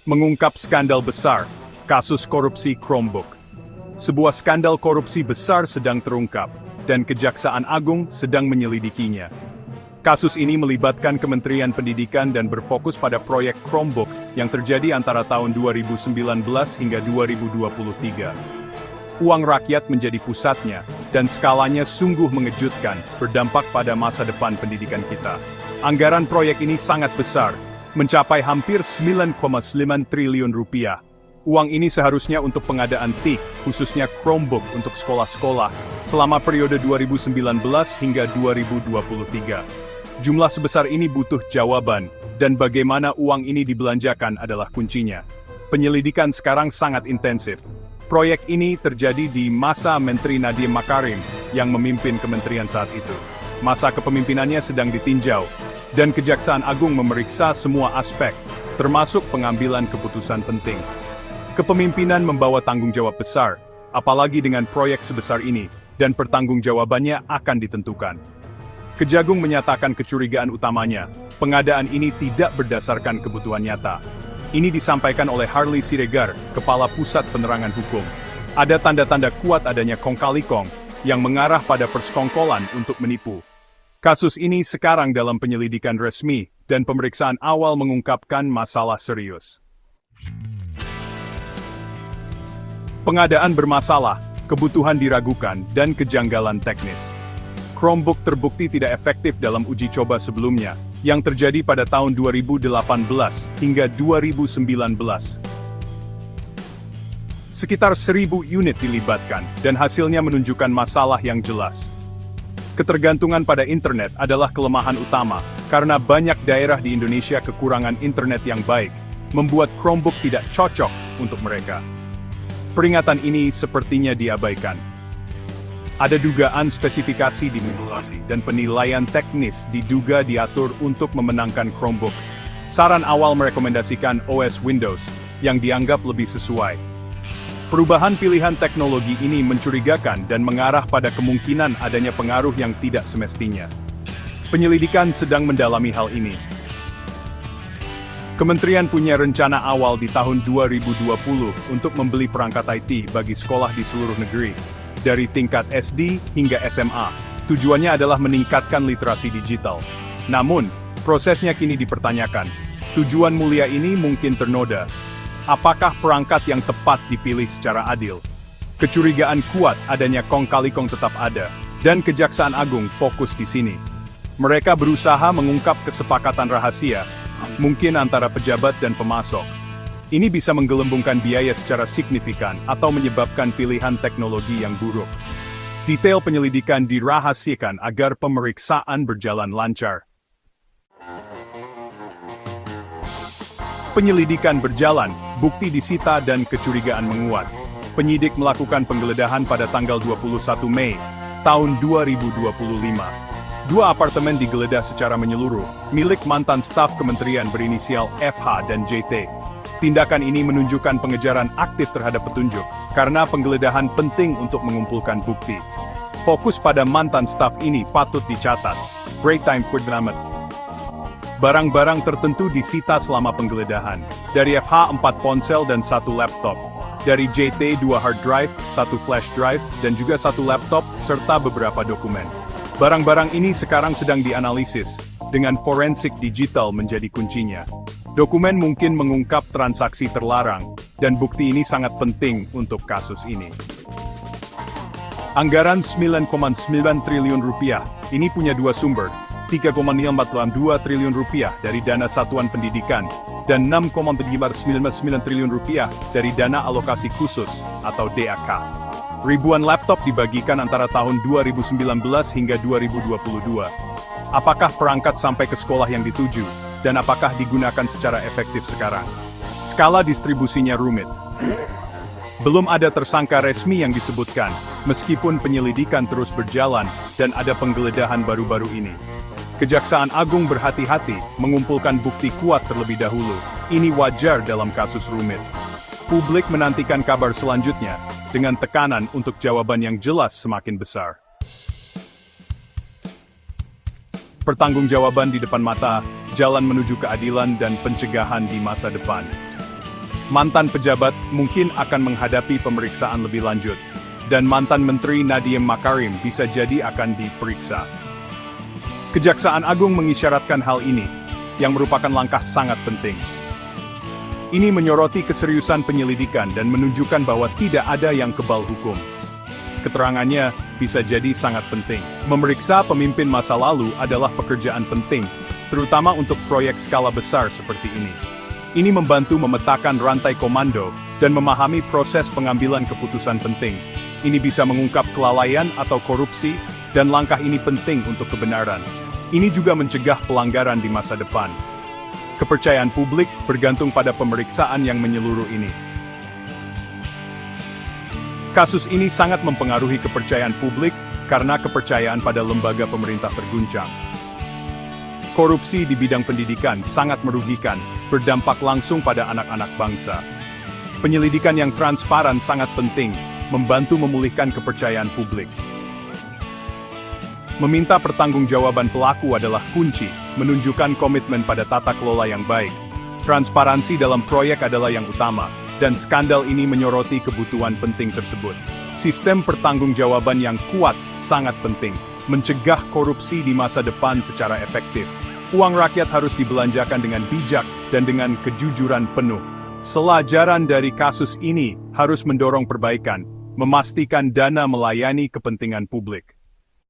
Mengungkap skandal besar, kasus korupsi Chromebook. Sebuah skandal korupsi besar sedang terungkap, dan Kejaksaan Agung sedang menyelidikinya. Kasus ini melibatkan Kementerian Pendidikan dan berfokus pada proyek Chromebook yang terjadi antara tahun 2019 hingga 2023. Uang rakyat menjadi pusatnya, dan skalanya sungguh mengejutkan, berdampak pada masa depan pendidikan kita. Anggaran proyek ini sangat besar, mencapai hampir 9,9 triliun rupiah. Uang ini seharusnya untuk pengadaan TIK, khususnya Chromebook untuk sekolah-sekolah, selama periode 2019 hingga 2023. Jumlah sebesar ini butuh jawaban, dan bagaimana uang ini dibelanjakan adalah kuncinya. Penyelidikan sekarang sangat intensif. Proyek ini terjadi di masa Menteri Nadiem Makarim, yang memimpin kementerian saat itu. Masa kepemimpinannya sedang ditinjau, dan Kejaksaan Agung memeriksa semua aspek, termasuk pengambilan keputusan penting. Kepemimpinan membawa tanggung jawab besar, apalagi dengan proyek sebesar ini, dan pertanggungjawabannya akan ditentukan. Kejagung menyatakan kecurigaan utamanya, pengadaan ini tidak berdasarkan kebutuhan nyata. Ini disampaikan oleh Harley Siregar, Kepala Pusat Penerangan Hukum. Ada tanda-tanda kuat adanya kong kali kong, yang mengarah pada persekongkolan untuk menipu. Kasus ini sekarang dalam penyelidikan resmi, dan pemeriksaan awal mengungkapkan masalah serius. Pengadaan bermasalah, kebutuhan diragukan, dan kejanggalan teknis. Chromebook terbukti tidak efektif dalam uji coba sebelumnya, yang terjadi pada tahun 2018 hingga 2019. Sekitar 1.000 unit dilibatkan, dan hasilnya menunjukkan masalah yang jelas. Ketergantungan pada internet adalah kelemahan utama, karena banyak daerah di Indonesia kekurangan internet yang baik, membuat Chromebook tidak cocok untuk mereka. Peringatan ini sepertinya diabaikan. Ada dugaan spesifikasi dimanipulasi, dan penilaian teknis diduga diatur untuk memenangkan Chromebook. Saran awal merekomendasikan OS Windows, yang dianggap lebih sesuai. Perubahan pilihan teknologi ini mencurigakan dan mengarah pada kemungkinan adanya pengaruh yang tidak semestinya. Penyelidikan sedang mendalami hal ini. Kementerian punya rencana awal di tahun 2020 untuk membeli perangkat IT bagi sekolah di seluruh negeri, dari tingkat SD hingga SMA. Tujuannya adalah meningkatkan literasi digital. Namun, prosesnya kini dipertanyakan. Tujuan mulia ini mungkin ternoda. Apakah perangkat yang tepat dipilih secara adil? Kecurigaan kuat adanya kong kali kong tetap ada, dan Kejaksaan Agung fokus di sini. Mereka berusaha mengungkap kesepakatan rahasia, mungkin antara pejabat dan pemasok. Ini bisa menggelembungkan biaya secara signifikan atau menyebabkan pilihan teknologi yang buruk. Detail penyelidikan dirahasiakan agar pemeriksaan berjalan lancar. Penyelidikan berjalan, bukti disita dan kecurigaan menguat. Penyidik melakukan penggeledahan pada tanggal 21 Mei, tahun 2025. 2 apartemen digeledah secara menyeluruh, milik mantan staf kementerian berinisial FH dan JT. Tindakan ini menunjukkan pengejaran aktif terhadap petunjuk, karena penggeledahan penting untuk mengumpulkan bukti. Fokus pada mantan staf ini patut dicatat. Break time Quadramat. Barang-barang tertentu disita selama penggeledahan. Dari FH 4 ponsel dan 1 laptop. Dari JT 2 hard drive, 1 flash drive, dan juga 1 laptop, serta beberapa dokumen. Barang-barang ini sekarang sedang dianalisis, dengan forensik digital menjadi kuncinya. Dokumen mungkin mengungkap transaksi terlarang, dan bukti ini sangat penting untuk kasus ini. Anggaran 9,9 triliun rupiah, ini punya 2 sumber. 3,442 triliun rupiah dari dana satuan pendidikan, dan 6,399 triliun rupiah dari dana alokasi khusus, atau DAK. Ribuan laptop dibagikan antara tahun 2019 hingga 2022. Apakah perangkat sampai ke sekolah yang dituju, dan apakah digunakan secara efektif sekarang? Skala distribusinya rumit. Belum ada tersangka resmi yang disebutkan, meskipun penyelidikan terus berjalan, dan ada penggeledahan baru-baru ini. Kejaksaan Agung berhati-hati mengumpulkan bukti kuat terlebih dahulu. Ini wajar dalam kasus rumit. Publik menantikan kabar selanjutnya, dengan tekanan untuk jawaban yang jelas semakin besar. Pertanggungjawaban di depan mata, jalan menuju keadilan dan pencegahan di masa depan. Mantan pejabat mungkin akan menghadapi pemeriksaan lebih lanjut, dan mantan Menteri Nadiem Makarim bisa jadi akan diperiksa. Kejaksaan Agung mengisyaratkan hal ini, yang merupakan langkah sangat penting. Ini menyoroti keseriusan penyelidikan dan menunjukkan bahwa tidak ada yang kebal hukum. Keterangannya bisa jadi sangat penting. Memeriksa pemimpin masa lalu adalah pekerjaan penting, terutama untuk proyek skala besar seperti ini. Ini membantu memetakan rantai komando dan memahami proses pengambilan keputusan penting. Ini bisa mengungkap kelalaian atau korupsi, dan langkah ini penting untuk kebenaran. Ini juga mencegah pelanggaran di masa depan. Kepercayaan publik bergantung pada pemeriksaan yang menyeluruh ini. Kasus ini sangat mempengaruhi kepercayaan publik karena kepercayaan pada lembaga pemerintah terguncang. Korupsi di bidang pendidikan sangat merugikan, berdampak langsung pada anak-anak bangsa. Penyelidikan yang transparan sangat penting, membantu memulihkan kepercayaan publik. Meminta pertanggungjawaban pelaku adalah kunci, menunjukkan komitmen pada tata kelola yang baik. Transparansi dalam proyek adalah yang utama, dan skandal ini menyoroti kebutuhan penting tersebut. Sistem pertanggungjawaban yang kuat sangat penting, mencegah korupsi di masa depan secara efektif. Uang rakyat harus dibelanjakan dengan bijak dan dengan kejujuran penuh. Pelajaran dari kasus ini harus mendorong perbaikan, memastikan dana melayani kepentingan publik.